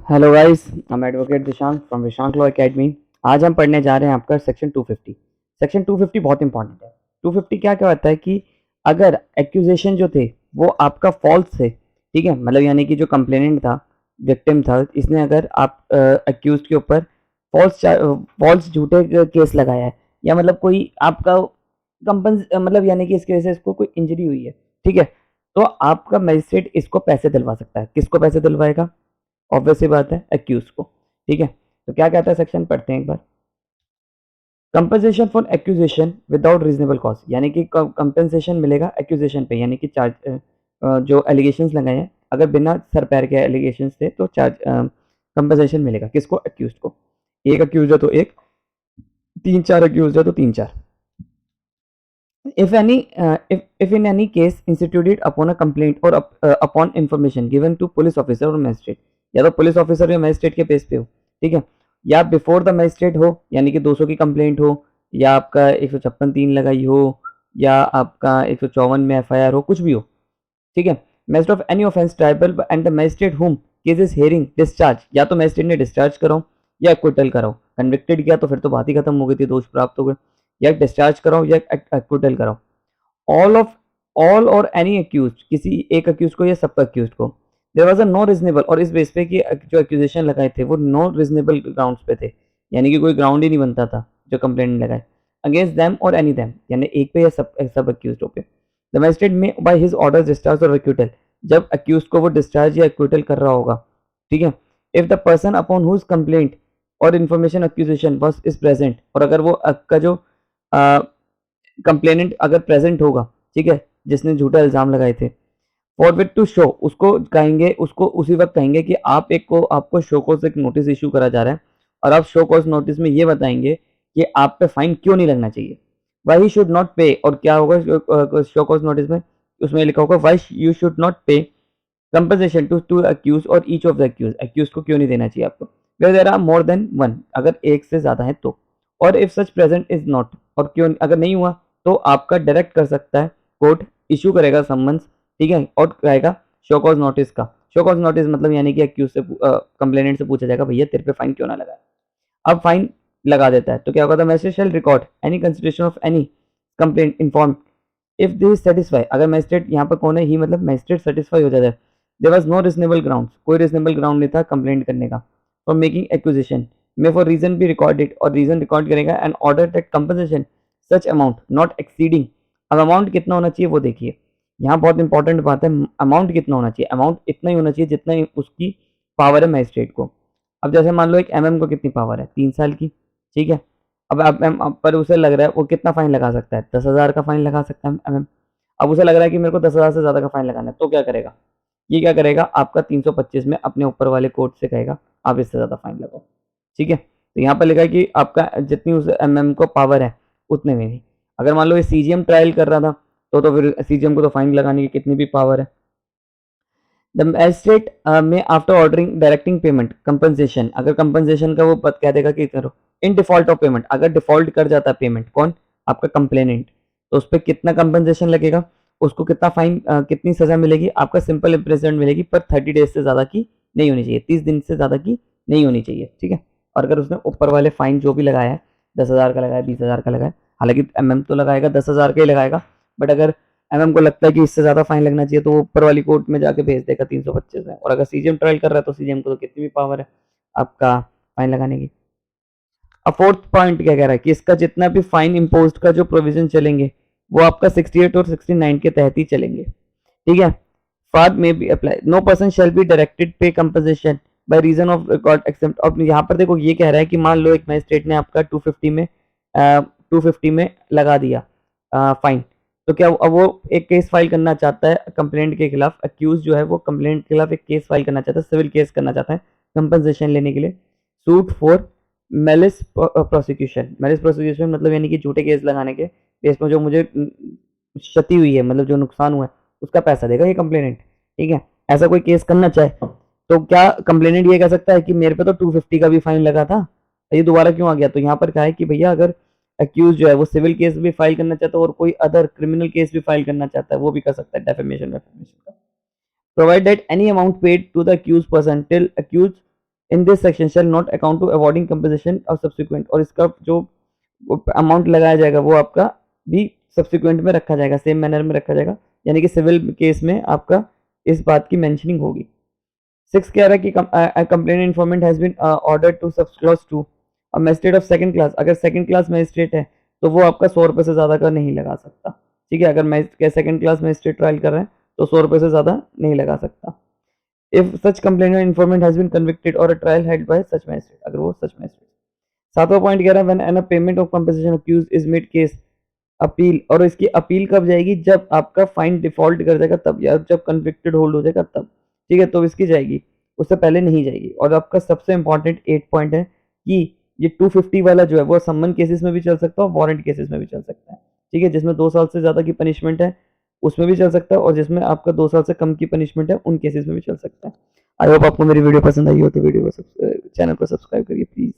Hello guys, I am advocate Dishank from Vishank law academy. आज हम पढ़ने जा रहे हैं आपका सेक्शन 250। सेक्शन 250 बहुत इंपॉर्टेंट है। 250 क्या क्या होता है कि अगर एक्यूजेशन जो थे वो आपका फॉल्स थे, ठीक है, मतलब यानी कि जो कंप्लेनेंट था, विक्टिम था, इसने अगर आप एक्यूज के ऊपर फॉल्स झूठे केस लगाया है, या मतलब कोई आपका मतलब यानी कि इसकी वजह से इसको कोई इंजरी हुई है, ठीक है, तो आपका मजिस्ट्रेट इसको पैसे दिलवा सकता है। किसको पैसे दिलवाएगा? ऑब्वियस सी बात है, एक्यूज को। ठीक है, तो क्या कहता है सेक्शन, पढ़ते हैं एक बार। Compensation for accusation without reasonable cause, यानी कि कंपनसेशन मिलेगा एक्यूजेशन पे, यानी कि चार्ज जो एलिगेशंस लगाए हैं, अगर बिना सर पैर के एलिगेशंस थे तो चार्ज कंपनसेशन मिलेगा। किसको? एक्यूज को। एक एक्यूज है तो एक, तीन चार एक्यूज है तो तीन चार। If in any case instituted upon a complaint or upon information given to police officer or magistrate, या तो पुलिस ऑफिसर या मैजिस्ट्रेट के बेस पे हो, ठीक है, या बिफोर द मैजिस्ट्रेट हो, यानी कि 200 की कंप्लेंट हो, या आपका 156(3) लगाई हो, या आपका 154 में एफआईआर हो, कुछ भी हो, ठीक है। Magistrate of any offence tribal and the magistrate हुम केस इज हियरिंग डिस्चार्ज, या तो मैजिस्ट्रेट ने डिस्चार्ज कराओ या एक्विटल कराओ। कन्विक्टेड किया तो फिर तो बात ही खत्म हो गई थी, दोष प्राप्त हो गए, या डिस्चार्ज कराओ या एक्विटल कराओ। ऑल और एनी अक्यूज, किसी एक अक्यूज को या सब अक्यूज को। There was a no reasonable, और इस बेस पे कि जो एक्यूजेशन लगाए थे वो नो रीजनेबल ग्राउंड्स पे थे, यानी कि कोई ग्राउंड ही नहीं बनता था जो कंप्लेंट लगाए, अगेंस्ट देम और एनी देम, यानी एक पे या सब अक्यूज पे। द मैजिस्ट्रेट में बाय हिज ऑर्डर डिस्चार्ज और एक्विटल, जब अक्यूज को वो डिस्चार्ज या एक्विटल कर रहा होगा, ठीक है। If the person upon whom complaint और information accusation was is present, और अगर वो का जो कंप्लेनेंट अगर प्रेजेंट होगा, ठीक है, जिसने झूठा इल्जाम लगाए थे, फॉरवर्ड टू शो, उसको कहेंगे, उसको उसी वक्त कहेंगे कि आप एक को आपको शो कॉज एक नोटिस इशू करा जा रहा है, और आप शो कॉज नोटिस में ये बताएंगे कि आप पे फाइन क्यों नहीं लगना चाहिए, वाई ही शुड नॉट पे। और क्या होगा शो कॉज नोटिस में? उसमें लिखा होगा why you should not pay compensation to accused और each of the accused, accused को क्यों नहीं देना चाहिए आपको, where there are more than one, अगर एक से ज्यादा है तो, और if such present is not, और क्यों अगर नहीं हुआ तो आपका डायरेक्ट कर सकता है, कोर्ट इशू करेगा सम्मन्स, ठीक है, और कहेगा शो कॉज नोटिस का। शो कॉज नोटिस मतलब यानी कि अक्यूज से कंप्लेनेंट से पूछा जाएगा भैया तेरे पे फाइन क्यों ना लगा। अब फाइन लगा देता है तो क्या होगा? The magistrate shell record any consideration of any complaint inform if this satisfy, अगर मैजिस्ट्रेट यहाँ पर कौन है? ही मतलब मैजिस्ट्रेट सेटिस्फाई हो जाता है। There was no reasonable ground, कोई रीजनेबल ग्राउंड नहीं था कंप्लेंट करने का फॉर मेकिंग एक्विजिशन में, फॉर रीजन भी रिकॉर्डेड, और रीजन रिकॉर्ड करेगा and order that compensation such amount not exceeding. अब अमाउंट कितना होना चाहिए वो देखिए, यहाँ बहुत इंपॉर्टेंट बात है, अमाउंट कितना होना चाहिए? अमाउंट इतना ही होना चाहिए जितना उसकी पावर है मैजिस्ट्रेट को। अब जैसे मान लो एक एमएम को कितनी पावर है? 3 साल की, ठीक है। अब पर उसे लग रहा है वो कितना फाइन लगा सकता है? 10,000 का फाइन लगा सकता है एमएम। अब उसे लग रहा है कि मेरे को 10,000 से ज्यादा का फाइन लगाना है, तो क्या करेगा? ये क्या करेगा? आपका 325 में अपने ऊपर वाले कोर्ट से कहेगा आप इससे ज्यादा फाइन लगाओ, ठीक है। तो यहाँ पर लिखा है कि आपका जितनी उस एमएम को पावर है उतने में नहीं। अगर मान लो ये सीजीएम ट्रायल कर रहा था तो फिर सीजीएम को तो फाइन लगाने की कितनी भी पावर है। द मैजिस्ट्रेट में after ordering directing payment compensation, अगर कंपनसेशन का वो पद कह देगा कि करो इन डिफॉल्ट ऑफ पेमेंट, अगर डिफॉल्ट कर जाता है पेमेंट, कौन? आपका कंप्लेनेंट, तो उस पर कितना कंपनसेशन लगेगा, उसको कितना फाइन, कितनी सजा मिलेगी? आपका सिंपल इम्प्रिजनमेंट मिलेगी, पर 30 डेज से ज्यादा की नहीं होनी चाहिए, 30 दिन से ज्यादा की नहीं होनी चाहिए, ठीक है। और अगर उसने ऊपर वाले फाइन जो भी लगाया है, 10,000 का लगाया, 20,000 का लगाया, हालांकि एमएम तो लगाएगा 10,000 का ही लगाएगा, बट अगर एमएम को लगता है कि इससे ज्यादा फाइन लगना चाहिए तो वो ऊपर वाली कोर्ट में जाके भेज देगा 325 में। और अगर सीजीएम ट्रायल कर रहा है तो सीजीएम को तो कितनी भी पावर है आपका फाइन लगाने की। अब फोर्थ पॉइंट क्या कह रहा है कि इसका जितना भी फाइन इम्पोज का जो प्रोविजन चलेंगे वो आपका 68 और 69 के तहत ही चलेंगे, ठीक है। Far may be apply, no person shall be directed pay compensation by reason of record except. अब यहाँ पर देखो ये कह रहा है कि मान लो एक मैजिस्ट्रेट ने आपका 250 में लगा दिया फाइन, तो क्या अब वो एक केस फाइल करना चाहता है कंप्लेंट के खिलाफ, अक्यूज जो है वो कंप्लेंट के खिलाफ एक केस फाइल करना चाहता है, सिविल केस करना चाहता है कंपनसेशन लेने के लिए, suit for malice prosecution. Malice prosecution मतलब यानी कि झूठे केस लगाने के केस में जो मुझे क्षति हुई है, मतलब जो नुकसान हुआ है उसका पैसा देगा ये कंप्लेनेंट, ठीक है। ऐसा कोई केस करना चाहे तो क्या कंप्लेनेंट ये कह सकता है कि मेरे पे तो 250 का भी फाइन लगा था, ये दोबारा क्यों आ गया? तो यहाँ पर कहा है कि भैया अगर अक्यूज जो है वो सिविल केस भी फाइल करना चाहता है और कोई अदर क्रिमिनल केस भी फाइल करना चाहता है वो भी कर सकता है, डेफेमेशन का। Provide that any amount paid to the accused person till accused in this section shall not account to awarding compensation और सब्सिक्वेंट, और इसका जो अमाउंट लगाया जाएगा वो आपका भी सब्सिक्वेंट में रखा जाएगा, सेम मैनर में रखा जाएगा, यानी कि सिविल केस में आपका इस बात की मेंशनिंग होगी। 6 कह रहा है कि complaint informant has been order to sub clause 2 अब मजिस्ट्रेट ऑफ सेकंड क्लास, अगर सेकंड क्लास मजिस्ट्रेट है तो वो आपका 100 रुपये से ज़्यादा का नहीं लगा सकता, ठीक है। अगर सेकंड क्लास मजिस्ट्रेट ट्रायल कर रहे हैं तो 100 रुपये से ज़्यादा नहीं लगा सकता। If such complainant informant has been convicted और a trial held by such magistrate, अगर वो सच मैजिस्ट्रेट। 7वां पॉइंट कह रहा है when an payment of compensation accused is made case appeal, और इसकी अपील कब जाएगी, जब आपका फाइन डिफॉल्ट कर जाएगा तब, या जब कन्विक्टेड होल्ड हो जाएगा तब, ठीक है, तो इसकी जाएगी, उससे पहले नहीं जाएगी। और आपका सबसे इंपॉर्टेंट 8 पॉइंट है कि ये 250 वाला जो है वो सम्मन केसेस में भी चल सकता है और वारंट केसेस में भी चल सकता है, ठीक है, जिसमें 2 साल से ज़्यादा की पनिशमेंट है उसमें भी चल सकता है, और जिसमें आपका 2 साल से कम की पनिशमेंट है उन केसेस में भी चल सकता है। आई होप आपको मेरी वीडियो पसंद आई हो तो वीडियो को चैनल को सब्सक्राइब करिए प्लीज़।